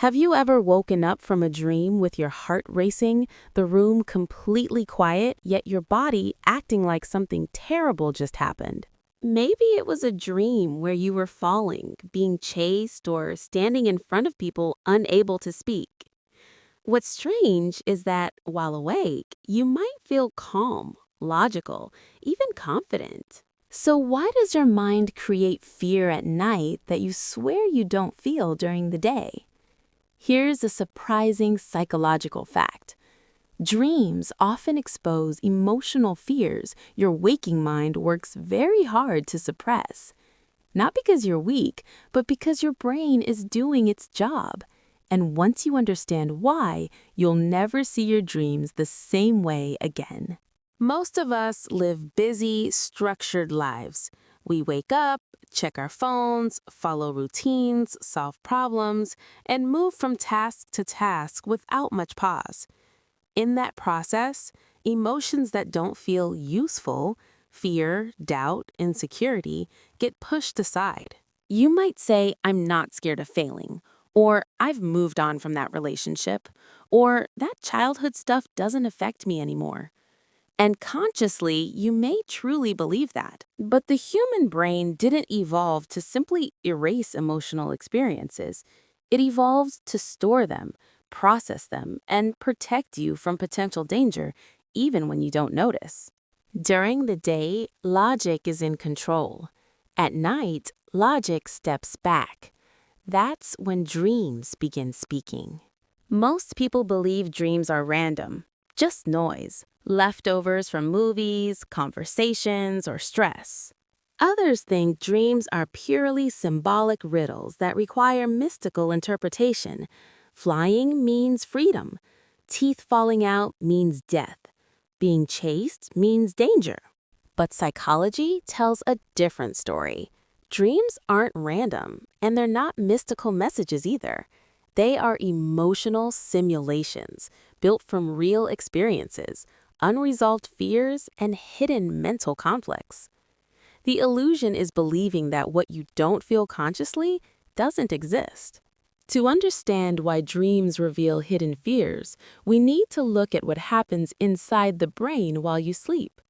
Have you ever woken up from a dream with your heart racing, the room completely quiet, yet your body acting like something terrible just happened? Maybe it was a dream where you were falling, being chased, or standing in front of people unable to speak. What's strange is that while awake, you might feel calm, logical, even confident. So why does your mind create fear at night that you swear you don't feel during the day? Here's a surprising psychological fact. Dreams often expose emotional fears your waking mind works very hard to suppress. Not because you're weak, but because your brain is doing its job. And once you understand why, you'll never see your dreams the same way again. Most of us live busy, structured lives. We wake up, check our phones, follow routines, solve problems, and move from task to task without much pause. In that process, emotions that don't feel useful, fear, doubt, insecurity, get pushed aside. You might say, "I'm not scared of failing," or "I've moved on from that relationship," or "that childhood stuff doesn't affect me anymore." And consciously, you may truly believe that. But the human brain didn't evolve to simply erase emotional experiences. It evolved to store them, process them, and protect you from potential danger, even when you don't notice. During the day, logic is in control. At night, logic steps back. That's when dreams begin speaking. Most people believe dreams are random, just noise, leftovers from movies, conversations, or stress. Others think dreams are purely symbolic riddles that require mystical interpretation. Flying means freedom. Teeth falling out means death. Being chased means danger. But psychology tells a different story. Dreams aren't random, and they're not mystical messages either. They are emotional simulations built from real experiences, unresolved fears, and hidden mental conflicts. The illusion is believing that what you don't feel consciously doesn't exist. To understand why dreams reveal hidden fears, we need to look at what happens inside the brain while you sleep.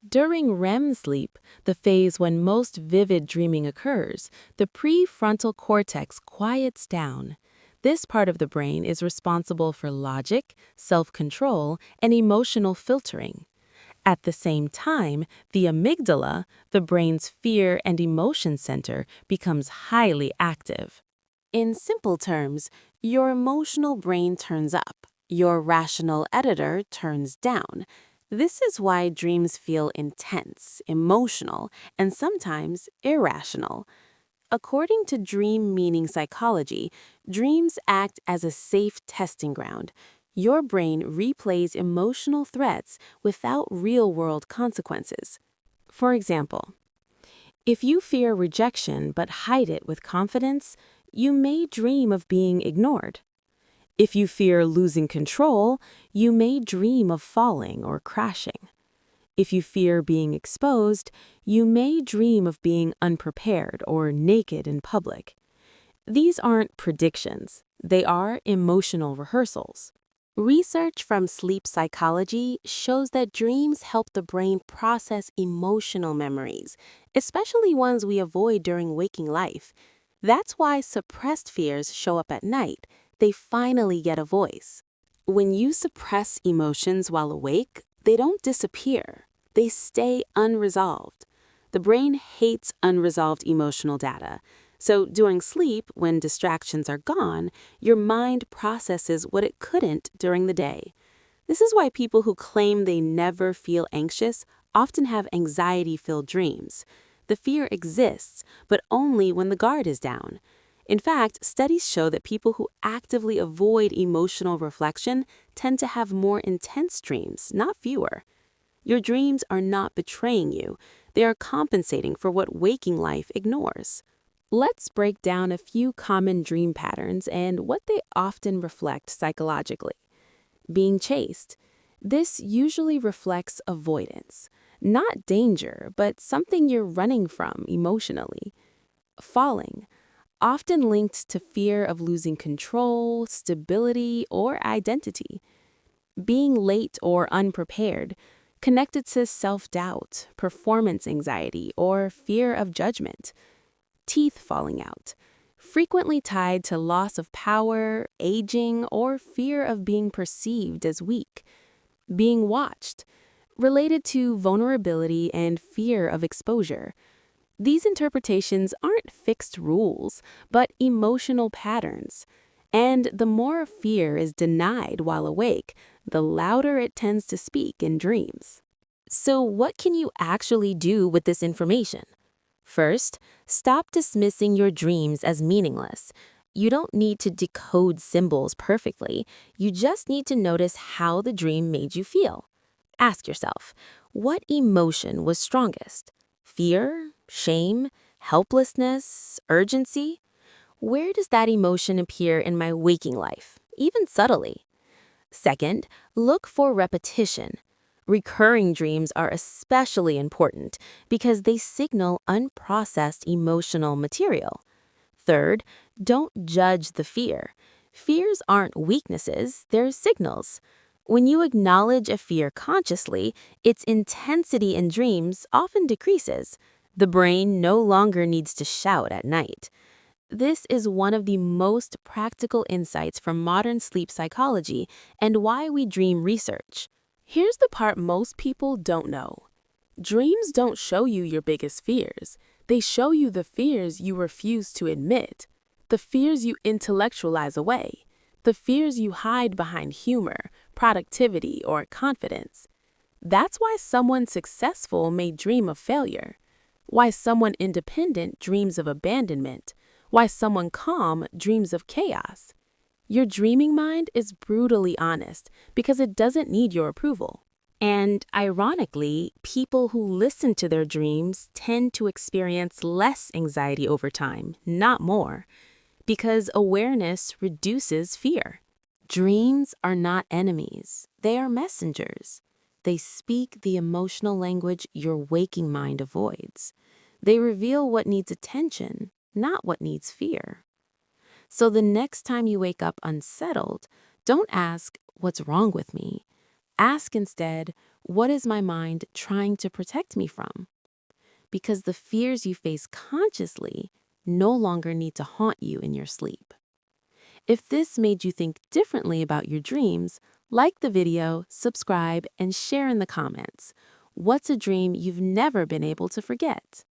During REM sleep, the phase when most vivid dreaming occurs, the prefrontal cortex quiets down. This part of the brain is responsible for logic, self-control, and emotional filtering. At the same time, the amygdala, the brain's fear and emotion center, becomes highly active. In simple terms, your emotional brain turns up, your rational editor turns down. This is why dreams feel intense, emotional, and sometimes irrational. According to dream meaning psychology, dreams act as a safe testing ground. Your brain replays emotional threats without real-world consequences. For example, if you fear rejection but hide it with confidence, you may dream of being ignored. If you fear losing control, you may dream of falling or crashing. If you fear being exposed, you may dream of being unprepared or naked in public. These aren't predictions, they are emotional rehearsals. Research from sleep psychology shows that dreams help the brain process emotional memories, especially ones we avoid during waking life. That's why suppressed fears show up at night. They finally get a voice. When you suppress emotions while awake, they don't disappear. They stay unresolved. The brain hates unresolved emotional data. So during sleep, when distractions are gone, your mind processes what it couldn't during the day. This is why people who claim they never feel anxious often have anxiety-filled dreams. The fear exists, but only when the guard is down. In fact, studies show that people who actively avoid emotional reflection tend to have more intense dreams, not fewer. Your dreams are not betraying you. They are compensating for what waking life ignores. Let's break down a few common dream patterns and what they often reflect psychologically. Being chased. This usually reflects avoidance. Not danger, but something you're running from emotionally. Falling. often linked to fear of losing control, stability, or identity. Being late or unprepared, connected to self-doubt, performance anxiety, or fear of judgment. Teeth falling out, frequently tied to loss of power, aging, or fear of being perceived as weak. Being watched, related to vulnerability and fear of exposure. These interpretations aren't fixed rules, but emotional patterns. And the more fear is denied while awake, the louder it tends to speak in dreams. So, what can you actually do with this information? First, stop dismissing your dreams as meaningless. You don't need to decode symbols perfectly. You just need to notice how the dream made you feel. Ask yourself, what emotion was strongest? Fear, shame, helplessness, urgency? Where does that emotion appear in my waking life, even subtly? Second, look for repetition. Recurring dreams are especially important because they signal unprocessed emotional material. Third, don't judge the fear. Fears aren't weaknesses, they're signals. When you acknowledge a fear consciously, its intensity in dreams often decreases. The brain no longer needs to shout at night. This is one of the most practical insights from modern sleep psychology and why we dream research. Here's the part most people don't know. Dreams don't show you your biggest fears. They show you the fears you refuse to admit, the fears you intellectualize away, the fears you hide behind humor, productivity, or confidence. That's why someone successful may dream of failure, why someone independent dreams of abandonment, why someone calm dreams of chaos. Your dreaming mind is brutally honest because it doesn't need your approval. And ironically, people who listen to their dreams tend to experience less anxiety over time, not more, because awareness reduces fear. Dreams are not enemies, they are messengers. They speak the emotional language your waking mind avoids. They reveal what needs attention, not what needs fear. So the next time you wake up unsettled, don't ask, "What's wrong with me?" Ask instead, "What is my mind trying to protect me from?" Because the fears you face consciously no longer need to haunt you in your sleep. If this made you think differently about your dreams, like the video, subscribe, and share in the comments. What's a dream you've never been able to forget?